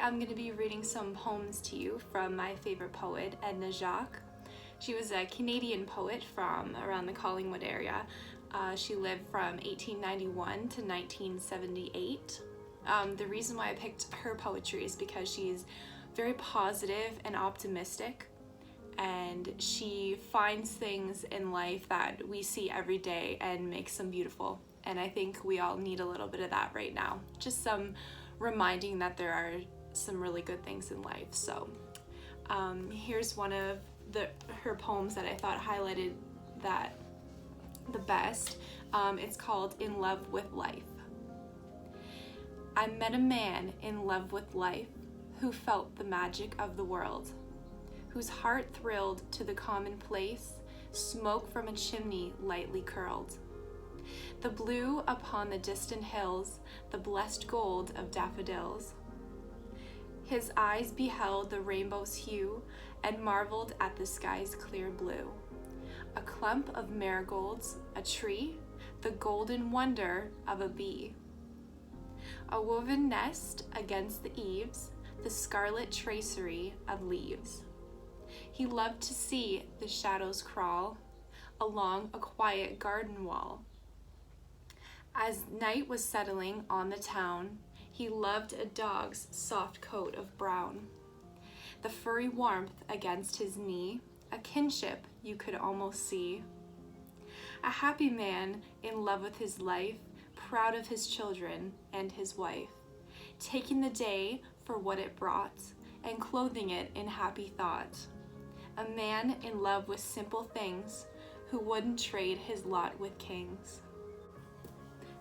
I'm going to be reading some poems to you from my favorite poet, Edna Jacques. She was a Canadian poet from around the Collingwood area. She lived from 1891 to 1978. The reason why I picked her poetry is because she's very positive and optimistic, and she finds things in life that we see every day and makes them beautiful. And I think we all need a little bit of that right now. Just some reminding that there are some really good things in life. So here's one of her poems that I thought highlighted that the best. It's called In Love with Life. I met a man in love with life who felt the magic of the world, whose heart thrilled to the commonplace, smoke from a chimney lightly curled. The blue upon the distant hills, the blessed gold of daffodils. His eyes beheld the rainbow's hue and marveled at the sky's clear blue. A clump of marigolds, a tree, the golden wonder of a bee. A woven nest against the eaves, the scarlet tracery of leaves. He loved to see the shadows crawl along a quiet garden wall. As night was settling on the town, he loved a dog's soft coat of brown. The furry warmth against his knee, a kinship you could almost see. A happy man in love with his life, proud of his children and his wife, taking the day for what it brought and clothing it in happy thought. A man in love with simple things who wouldn't trade his lot with kings.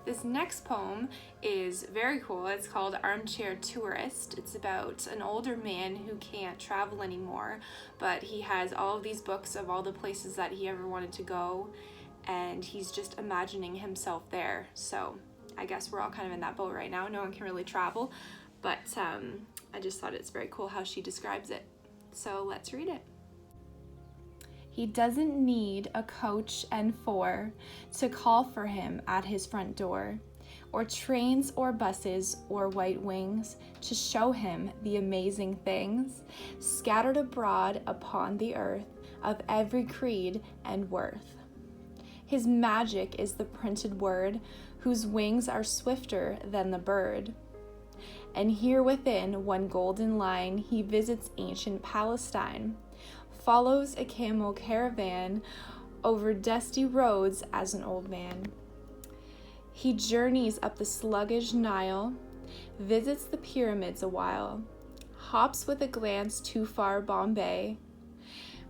This next poem is very cool. It's called Armchair Tourist. It's about an older man who can't travel anymore, but he has all of these books of all the places that he ever wanted to go, and he's just imagining himself there. So I guess we're all kind of in that boat right now. No one can really travel, but I just thought it's very cool how she describes it. So let's read it. He doesn't need a coach and four to call for him at his front door, or trains or buses or white wings to show him the amazing things scattered abroad upon the earth of every creed and worth. His magic is the printed word, whose wings are swifter than the bird. And here within one golden line he visits ancient Palestine, follows a camel caravan over dusty roads as an old man. He journeys up the sluggish Nile, visits the pyramids a while, hops with a glance too far Bombay,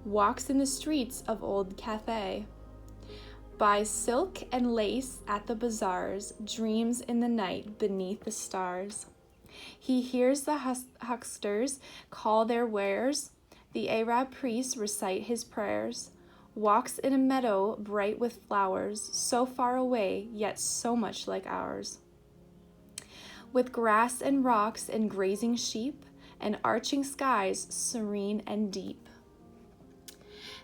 walks in the streets of old Cathay, buys silk and lace at the bazaars, dreams in the night beneath the stars. He hears the hucksters call their wares, the Arab priests recite his prayers, walks in a meadow bright with flowers, so far away, yet so much like ours. With grass and rocks and grazing sheep, and arching skies serene and deep.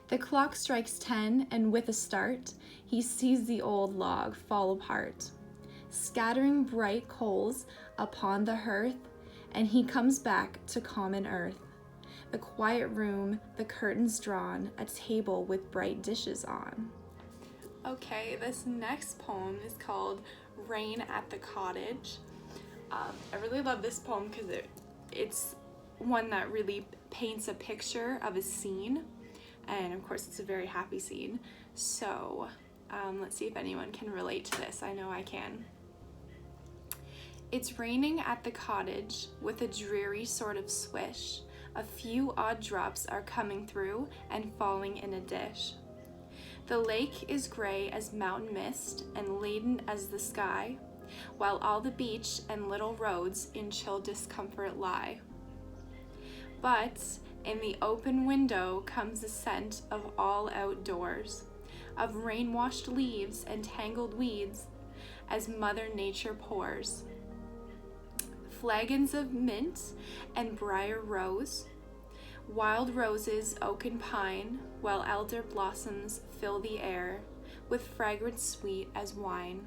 The clock strikes 10, and with a start, he sees the old log fall apart, scattering bright coals upon the hearth, and he comes back to common earth. The quiet room, the curtains drawn, a table with bright dishes on. Okay, this next poem is called Rain at the Cottage. I really love this poem because it's one that really paints a picture of a scene, and of course it's a very happy scene. So let's see if anyone can relate to this. I know I can. It's raining at the cottage with a dreary sort of swish. A few odd drops are coming through and falling in a dish. The lake is gray as mountain mist and laden as the sky, while all the beach and little roads in chill discomfort lie. But in the open window comes the scent of all outdoors, of rain-washed leaves and tangled weeds as Mother Nature pours. Flagons of mint and briar rose, wild roses, oak and pine, while elder blossoms fill the air with fragrance sweet as wine.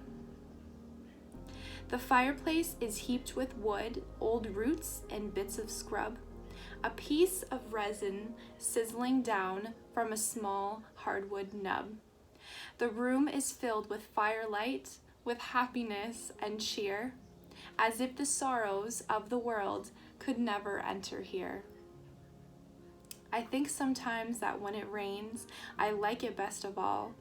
The fireplace is heaped with wood, old roots, and bits of scrub. A piece of resin sizzling down from a small hardwood nub. The room is filled with firelight, with happiness and cheer, as if the sorrows of the world could never enter here. I think sometimes that when it rains, I like it best of all,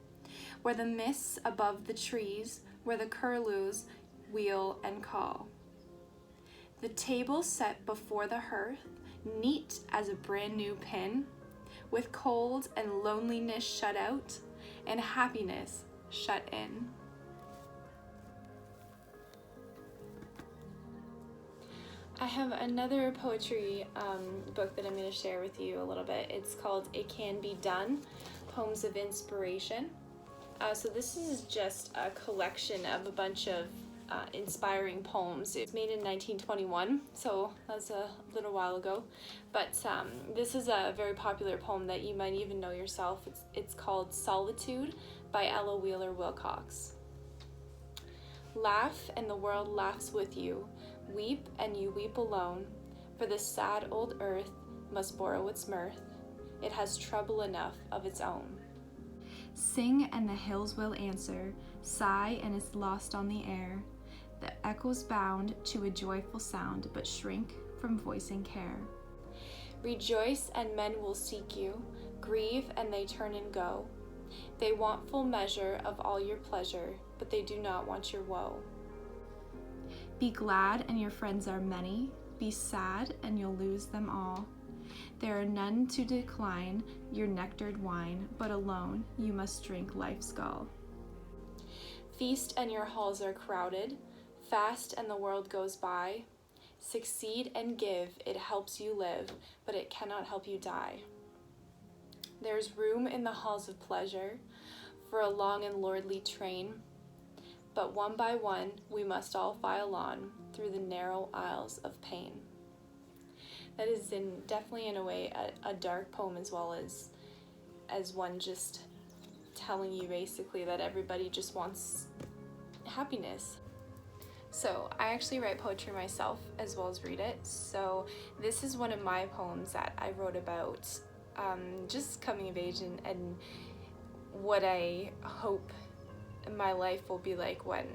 where the mists above the trees, where the curlews wheel and call. The table set before the hearth, neat as a brand new pin, with cold and loneliness shut out, and happiness shut in. I have another poetry book that I'm going to share with you a little bit. It's called It Can Be Done, Poems of Inspiration. So this is just a collection of a bunch of inspiring poems. It was made in 1921, so that's a little while ago. But this is a very popular poem that you might even know yourself. It's called Solitude by Ella Wheeler Wilcox. Laugh and the world laughs with you. Weep and you weep alone, for the sad old earth must borrow its mirth. It has trouble enough of its own. Sing and the hills will answer, sigh and is lost on the air. The echoes bound to a joyful sound, but shrink from voicing care. Rejoice and men will seek you, grieve and they turn and go. They want full measure of all your pleasure, but they do not want your woe. Be glad and your friends are many, be sad and you'll lose them all. There are none to decline your nectared wine, but alone you must drink life's gall. Feast and your halls are crowded, fast and the world goes by. Succeed and give, it helps you live, but it cannot help you die. There's room in the halls of pleasure for a long and lordly train, but one by one we must all file on through the narrow aisles of pain. That is definitely in a way a dark poem, as well as one just telling you basically that everybody just wants happiness. So I actually write poetry myself as well as read it. So this is one of my poems that I wrote about just coming of age and what I hope my life will be like when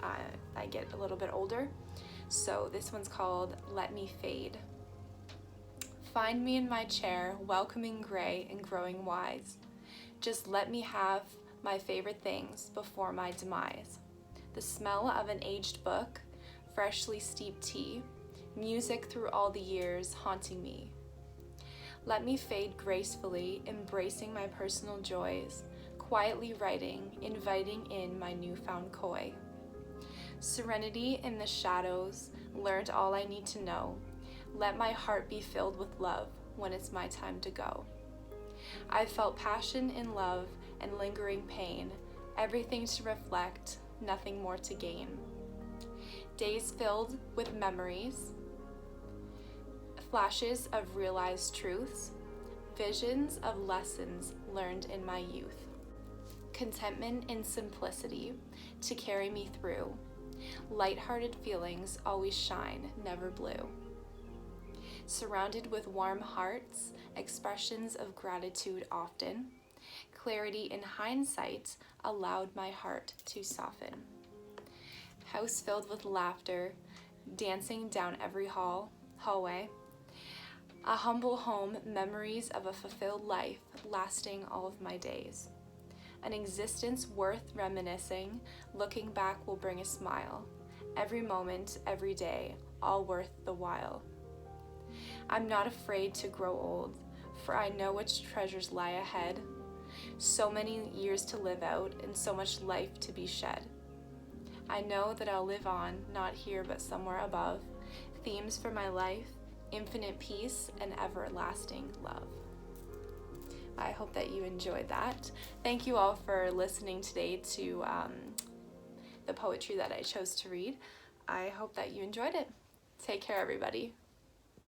I get a little bit older. So this one's called Let Me Fade. Find me in my chair, welcoming gray and growing wise. Just let me have my favorite things before my demise. The smell of an aged book, freshly steeped tea, music through all the years haunting me. Let me fade gracefully, embracing my personal joys, quietly writing, inviting in my newfound coy. Serenity in the shadows, learned all I need to know. Let my heart be filled with love when it's my time to go. I've felt passion in love and lingering pain, everything to reflect, nothing more to gain. Days filled with memories, flashes of realized truths, visions of lessons learned in my youth. Contentment in simplicity to carry me through. Light-hearted feelings always shine, never blue. Surrounded with warm hearts, expressions of gratitude often. Clarity in hindsight allowed my heart to soften. House filled with laughter, dancing down every hallway. A humble home, memories of a fulfilled life lasting all of my days. An existence worth reminiscing, looking back will bring a smile. Every moment, every day, all worth the while. I'm not afraid to grow old, for I know which treasures lie ahead. So many years to live out, and so much life to be shed. I know that I'll live on, not here but somewhere above. Themes for my life, infinite peace and everlasting love. I hope that you enjoyed that. Thank you all for listening today to the poetry that I chose to read. I hope that you enjoyed it. Take care, everybody.